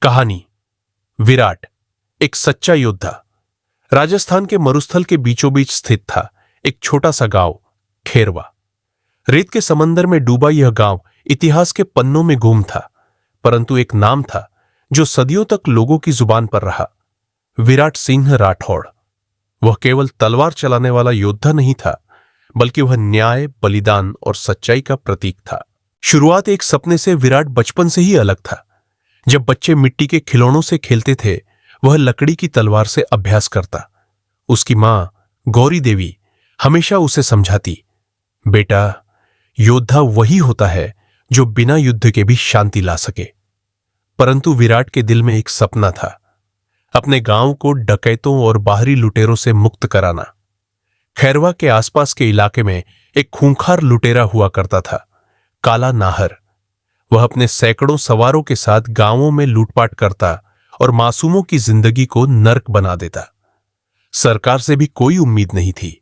कहानी विराट, एक सच्चा योद्धा। राजस्थान के मरुस्थल के बीचों बीच स्थित था एक छोटा सा गांव खेरवा। रेत के समंदर में डूबा यह गांव इतिहास के पन्नों में गुम था, परंतु एक नाम था जो सदियों तक लोगों की जुबान पर रहा, विराट सिंह राठौड़। वह केवल तलवार चलाने वाला योद्धा नहीं था, बल्कि वह न्याय, बलिदान और सच्चाई का प्रतीक था। शुरुआत एक सपने से विराट बचपन से ही अलग था। जब बच्चे मिट्टी के खिलौनों से खेलते थे, वह लकड़ी की तलवार से अभ्यास करता। उसकी मां गौरी देवी हमेशा उसे समझाती, बेटा, योद्धा वही होता है जो बिना युद्ध के भी शांति ला सके। परंतु विराट के दिल में एक सपना था, अपने गांव को डकैतों और बाहरी लुटेरों से मुक्त कराना। खैरवा के आसपास के इलाके में एक खूंखार लुटेरा हुआ करता था, काला नाहर। वह अपने सैकड़ों सवारों के साथ गांवों में लूटपाट करता और मासूमों की जिंदगी को नर्क बना देता। सरकार से भी कोई उम्मीद नहीं थी,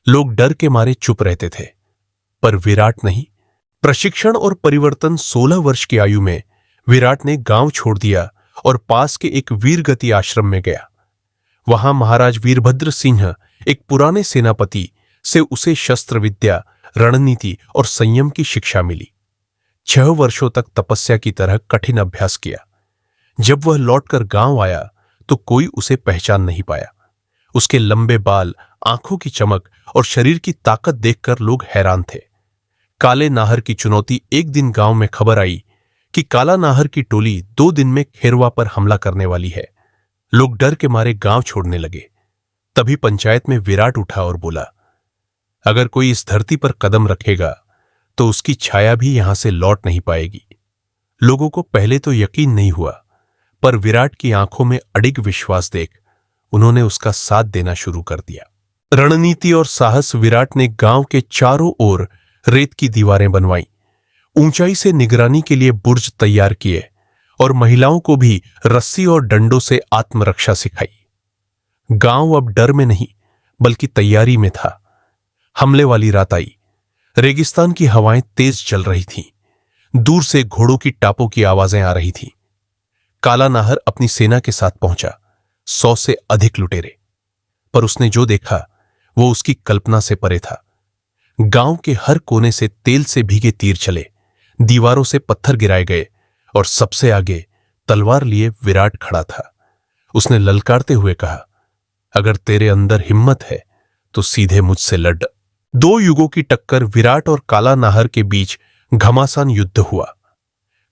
लोग डर के मारे चुप रहते थे। पर विराट नहीं। प्रशिक्षण और परिवर्तन 16 वर्ष की आयु में विराट ने गांव छोड़ दिया और पास के एक वीरगति आश्रम में गया। वहां महाराज वीरभद्र सिंह, एक पुराने सेनापति, से उसे शस्त्र विद्या, रणनीति और संयम की शिक्षा मिली। 6 वर्षों तक तपस्या की तरह कठिन अभ्यास किया। जब वह लौटकर गांव आया तो कोई उसे पहचान नहीं पाया। उसके लंबे बाल, आंखों की चमक और शरीर की ताकत देखकर लोग हैरान थे। काले नाहर की चुनौती। एक दिन गांव में खबर आई कि काला नाहर की टोली 2 दिन में खेरवा पर हमला करने वाली है। लोग डर के मारे गांव छोड़ने लगे। तभी पंचायत में विराट उठा और बोला, अगर कोई इस धरती पर कदम रखेगा तो उसकी छाया भी यहां से लौट नहीं पाएगी। लोगों को पहले तो यकीन नहीं हुआ, पर विराट की आंखों में अडिग विश्वास देख उन्होंने उसका साथ देना शुरू कर दिया। रणनीति और साहस। विराट ने गांव के चारों ओर रेत की दीवारें बनवाई, ऊंचाई से निगरानी के लिए बुर्ज तैयार किए और महिलाओं को भी रस्सी और डंडों से आत्मरक्षा सिखाई। गांव अब डर में नहीं बल्कि तैयारी में था। हमले वाली रात आई। रेगिस्तान की हवाएं तेज चल रही थीं। दूर से घोड़ों की टापों की आवाजें आ रही थीं। काला नाहर अपनी सेना के साथ पहुंचा, 100 से अधिक लुटेरे। पर उसने जो देखा वो उसकी कल्पना से परे था। गांव के हर कोने से तेल से भीगे तीर चले, दीवारों से पत्थर गिराए गए और सबसे आगे तलवार लिए विराट खड़ा था। उसने ललकारते हुए कहा, अगर तेरे अंदर हिम्मत है तो सीधे मुझसे लड़। 2 युगों की टक्कर। विराट और काला नाहर के बीच घमासान युद्ध हुआ।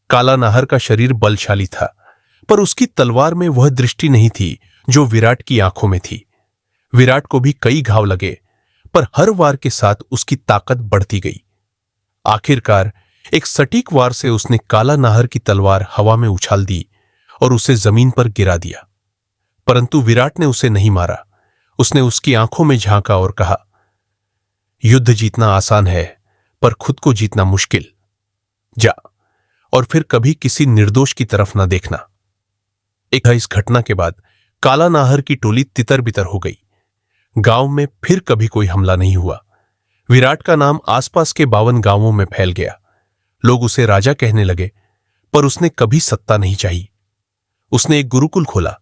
काला नाहर का शरीर बलशाली था, पर उसकी तलवार में वह दृष्टि नहीं थी जो विराट की आंखों में थी। विराट को भी कई घाव लगे, पर हर वार के साथ उसकी ताकत बढ़ती गई। आखिरकार एक सटीक वार से उसने काला नाहर की तलवार हवा में उछाल दी और उसे जमीन पर गिरा दिया। परंतु विराट ने उसे नहीं मारा। उसने उसकी आंखों में झांका और कहा, युद्ध जीतना आसान है, पर खुद को जीतना मुश्किल। जा, और फिर कभी किसी निर्दोष की तरफ न देखना। इस घटना के बाद काला नाहर की टोली तितर बितर हो गई। गांव में फिर कभी कोई हमला नहीं हुआ। विराट का नाम आसपास के 52 गांवों में फैल गया। लोग उसे राजा कहने लगे, पर उसने कभी सत्ता नहीं चाही। उसने एक गुरुकुल खोला,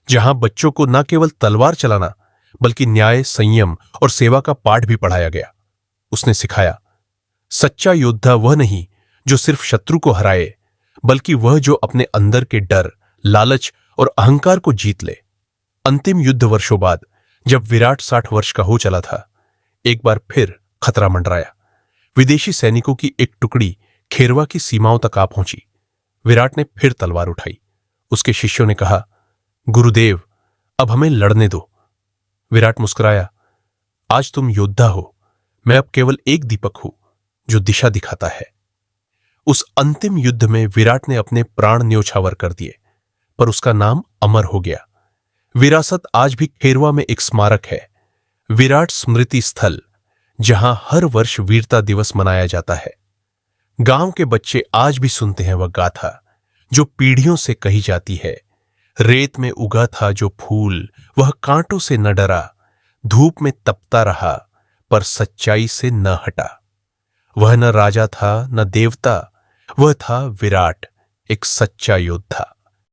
जहां बच्चों को न केवल तलवार चलाना बल्कि न्याय, संयम और सेवा का पाठ भी पढ़ाया गया। उसने सिखाया, सच्चा योद्धा वह नहीं जो सिर्फ शत्रु को हराए, बल्कि वह जो अपने अंदर के डर, लालच और अहंकार को जीत ले। अंतिम युद्ध वर्षों बाद, जब विराट 60 वर्ष का हो चला था, एक बार फिर खतरा मंडराया। विदेशी सैनिकों की एक टुकड़ी खेरवा की सीमाओं तक आ पहुंची। विराट ने फिर तलवार उठाई। उसके शिष्यों ने कहा, गुरुदेव, अब हमें लड़ने दो। विराट मुस्कुराया, आज तुम योद्धा हो, मैं अब केवल एक दीपक हूं जो दिशा दिखाता है। उस अंतिम युद्ध में विराट ने अपने प्राण न्योछावर कर दिए, पर उसका नाम अमर हो गया। विरासत आज भी खेरवा में एक स्मारक है, विराट स्मृति स्थल, जहां हर वर्ष वीरता दिवस मनाया जाता है। गांव के बच्चे आज भी सुनते हैं वह गाथा जो पीढ़ियों से कही जाती है। रेत में उगा था जो फूल, वह कांटों से न डरा, धूप में तपता रहा पर सच्चाई से न हटा। वह न राजा था न देवता, वह था विराट, एक सच्चा योद्धा।